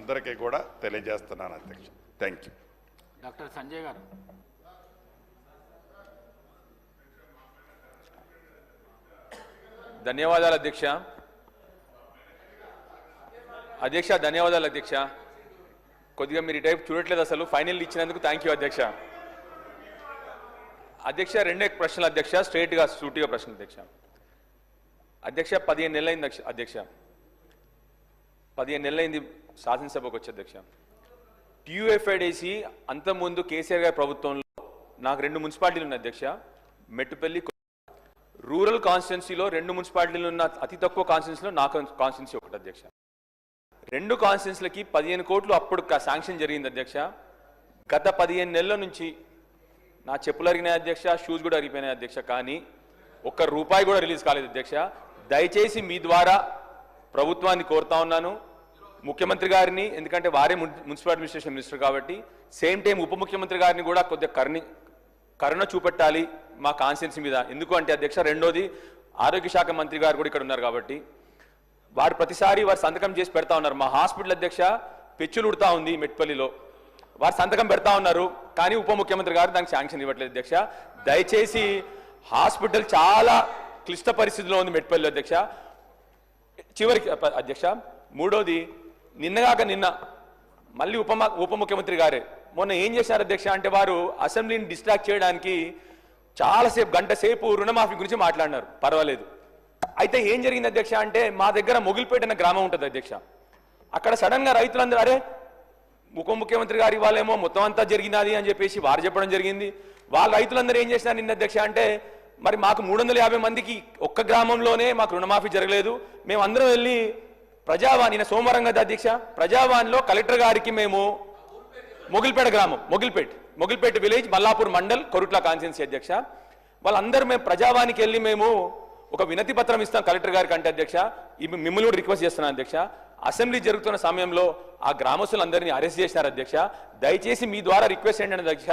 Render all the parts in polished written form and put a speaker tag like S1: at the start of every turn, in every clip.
S1: అందరికీ కూడా తెలియజేస్తున్నాను అధ్యక్ష. Thank you.
S2: డాక్టర్ సంజయ్ గారు.
S3: ధన్యవాదాలు అధ్యక్ష. ధన్యవాదాలు అధ్యక్ష. కొద్దిగా మీరు ఈ టైప్ చూడట్లేదు అసలు. ఫైనల్ ఇచ్చినందుకు థ్యాంక్ యూ అధ్యక్ష. రెండే ప్రశ్నలు అధ్యక్ష, స్ట్రైట్గా సూటిగా ప్రశ్న అధ్యక్ష. 15 నెలలైంది అధ్యక్ష. 15 నెలలైంది శాసనసభకు వచ్చి అధ్యక్ష. టీయూఎఫ్ఐడిసి అంతకుముందు కేసీఆర్ గారి ప్రభుత్వంలో నాకు 2 మున్సిపాలిటీలు ఉన్నాయి అధ్యక్ష. మెట్టుపల్లి రూరల్ కాన్స్టిట్యున్సీలో 2 మున్సిపాలిటీలు ఉన్న అతి తక్కువ కాన్స్టిట్యున్సీలో నా కాన్స్టిట్యున్సీ ఒకటి అధ్యక్ష. 2 కాన్స్టిట్యున్సీలకి 15 కోట్లు అప్పుడు శాంక్షన్ జరిగింది అధ్యక్ష. గత 15 నెలల నుంచి నా చెప్పులు అరిగినాయి అధ్యక్ష, షూస్ కూడా అరిగిపోయినాయి అధ్యక్ష. కానీ ఒక్క రూపాయి కూడా రిలీజ్ కాలేదు అధ్యక్ష. దయచేసి మీ ద్వారా ప్రభుత్వాన్ని కోరుతా ఉన్నాను, ముఖ్యమంత్రి గారిని, ఎందుకంటే వారే మున్సిపల్ అడ్మినిస్ట్రేషన్ మినిస్టర్ కాబట్టి, సేమ్ టైం ఉప ముఖ్యమంత్రి గారిని కూడా కొద్దిగా కరుణ చూపెట్టాలి మా కాన్స్టిట్యున్సీ మీద. ఎందుకు అంటే అధ్యక్ష, రెండోది ఆరోగ్య శాఖ మంత్రి గారు కూడా ఇక్కడ ఉన్నారు కాబట్టి వారు ప్రతిసారి వారు సంతకం చేసి పెడతా ఉన్నారు. మా హాస్పిటల్ అధ్యక్ష పెచ్చులు ఉడతా ఉంది మెట్పల్లిలో, వారు సంతకం పెడతా ఉన్నారు కానీ ఉప ముఖ్యమంత్రి గారు దానికి శాంక్షన్ ఇవ్వట్లేదు అధ్యక్ష. దయచేసి హాస్పిటల్ చాలా క్లిష్ట పరిస్థితిలో ఉంది మెట్పల్లిలో అధ్యక్ష. చివరికి అధ్యక్ష, మూడోది నిన్నగాక నిన్న మళ్ళీ ఉప ముఖ్యమంత్రి గారే మొన్న ఏం చేశారు అధ్యక్ష అంటే, వారు అసెంబ్లీని డిస్ట్రాక్ట్ చేయడానికి చాలాసేపు గంట సేపు రుణమాఫీ గురించి మాట్లాడినారు. పర్వాలేదు. అయితే ఏం జరిగింది అధ్యక్ష అంటే, మా దగ్గర మొగిలిపేట అనే గ్రామం ఉంటుంది అధ్యక్ష. అక్కడ సడన్ గా రైతులందరూ అరే ఉప ముఖ్యమంత్రి గారి వాళ్ళేమో మొత్తం అంతా జరిగినది అని చెప్పేసి వారు చెప్పడం జరిగింది. వాళ్ళ రైతులందరూ ఏం చేసినారు నిన్న అధ్యక్ష అంటే, మరి మాకు 350 మందికి ఒక్క గ్రామంలోనే మాకు రుణమాఫీ జరగలేదు, మేము అందరం వెళ్ళి ప్రజావాణి సోమవారం కదా అధ్యక్ష, ప్రజావాణిలో కలెక్టర్ గారికి మేము మొగిలిపేట గ్రామం మొగిలిపేట విలేజ్ మల్లాపూర్ మండల్ కొరుట్ల కాన్స్టిట్యున్సీ అధ్యక్ష, వాళ్ళందరూ మేము ప్రజావాణికి వెళ్ళి మేము ఒక వినతి పత్రం ఇస్తాం కలెక్టర్ గారికి అంటే అధ్యక్ష, మిమ్మల్ని కూడా రిక్వెస్ట్ చేస్తున్నాను అధ్యక్ష, అసెంబ్లీ జరుగుతున్న సమయంలో ఆ గ్రామస్తులందరినీ అరెస్ట్ చేశారు అధ్యక్ష. దయచేసి మీ ద్వారా రిక్వెస్ట్ ఏంటంటే అధ్యక్ష,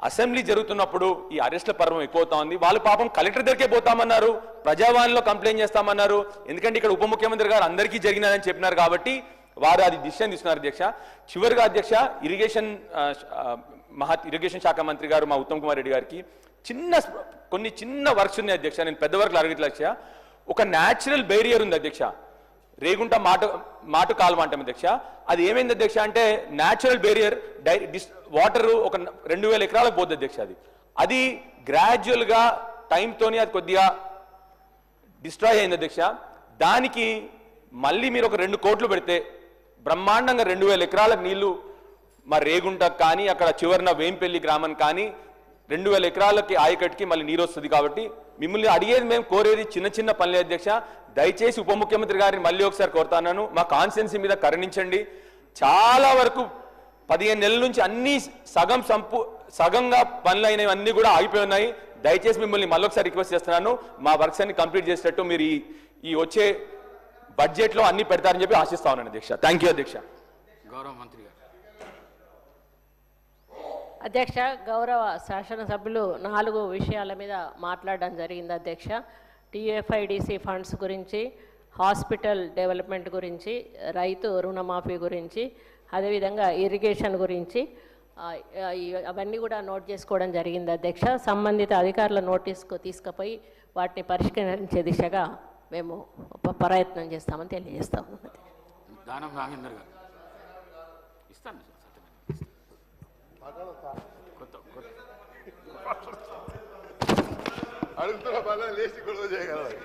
S3: అసెంబ్లీ జరుగుతున్నప్పుడు ఈ అరెస్ట్ల పర్వం ఎక్కువవుతా ఉంది. వాళ్ళు పాపం కలెక్టర్ దగ్గరే పోతామన్నారు, ప్రజావాణిలో కంప్లైంట్ చేస్తామన్నారు. ఎందుకంటే ఇక్కడ ఉప ముఖ్యమంత్రి గారు అందరికీ జరిగినదని చెప్పినారు కాబట్టి వారు అది డిసిషన్ తీసుకున్నారు అధ్యక్ష. చివరిగా అధ్యక్ష, ఇరిగేషన్ శాఖ మంత్రి గారు మా ఉత్తమ్ కుమార్ రెడ్డి గారికి కొన్ని చిన్న వర్క్స్ ఉన్నాయి అధ్యక్ష. నేను పెద్ద వర్క్లు అడగట్లే అధ్యక్ష. ఒక న్యాచురల్ బేరియర్ ఉంది అధ్యక్ష, రేగుంట మాటు కాలువ అంటాం అధ్యక్ష. అది ఏమైంది అధ్యక్ష అంటే, న్యాచురల్ బేరియర్ వాటర్ ఒక 2000 ఎకరాలకు పోద్ది అధ్యక్ష. అది గ్రాడ్యువల్ గా టైంతోని అది కొద్దిగా డిస్ట్రాయ్ అయింది అధ్యక్ష. దానికి మళ్ళీ మీరు ఒక 2 కోట్లు పెడితే బ్రహ్మాండంగా 2000 ఎకరాలకు నీళ్లు మా రేగుంటకు కానీ అక్కడ చివరిన వేంపల్లి గ్రామం కానీ 2000 ఎకరాలకి ఆయకట్టుకి మళ్ళీ నీరు వస్తుంది. కాబట్టి మిమ్మల్ని అడిగేది, మేము కోరేది చిన్న పనులే అధ్యక్ష. దయచేసి ఉప ముఖ్యమంత్రి గారిని మళ్ళీ ఒకసారి కోరుతాను, మా కాన్స్టిట్యున్సీ మీద కరుణించండి. చాలా వరకు 15 నెలల నుంచి అన్ని సగంగా పనులు అయినవి అన్ని కూడా ఆగిపోయి ఉన్నాయి. దయచేసి మిమ్మల్ని మళ్ళొకసారి రిక్వెస్ట్ చేస్తున్నాను, మా వర్క్స్ అన్ని కంప్లీట్ చేసేటట్టు మీరు ఈ వచ్చే బడ్జెట్ లో అన్ని పెడతారని చెప్పి ఆశిస్తా ఉన్నాను అధ్యక్ష. థ్యాంక్ యూ అధ్యక్ష.
S2: గౌరవ మంత్రి గారు.
S4: అధ్యక్ష, గౌరవ శాసనసభ్యులు 4 విషయాల మీద మాట్లాడడం జరిగింది అధ్యక్ష. టీఎఫ్ఐడిసి ఫండ్స్ గురించి, హాస్పిటల్ డెవలప్మెంట్ గురించి, రైతు రుణమాఫీ గురించి, అదేవిధంగా ఇరిగేషన్ గురించి అవన్నీ కూడా నోట్ చేసుకోవడం జరిగింది అధ్యక్ష. సంబంధిత అధికారుల నోటీస్కు తీసుకుపోయి వాటిని పరిష్కరించే దిశగా మేము ప్రయత్నం చేస్తామని తెలియజేస్తాము.
S2: దానం నాగేందర్ గారు. ఇస్తాను
S1: అడుగుతున్నా లేచి గొడవ చేయగలరు.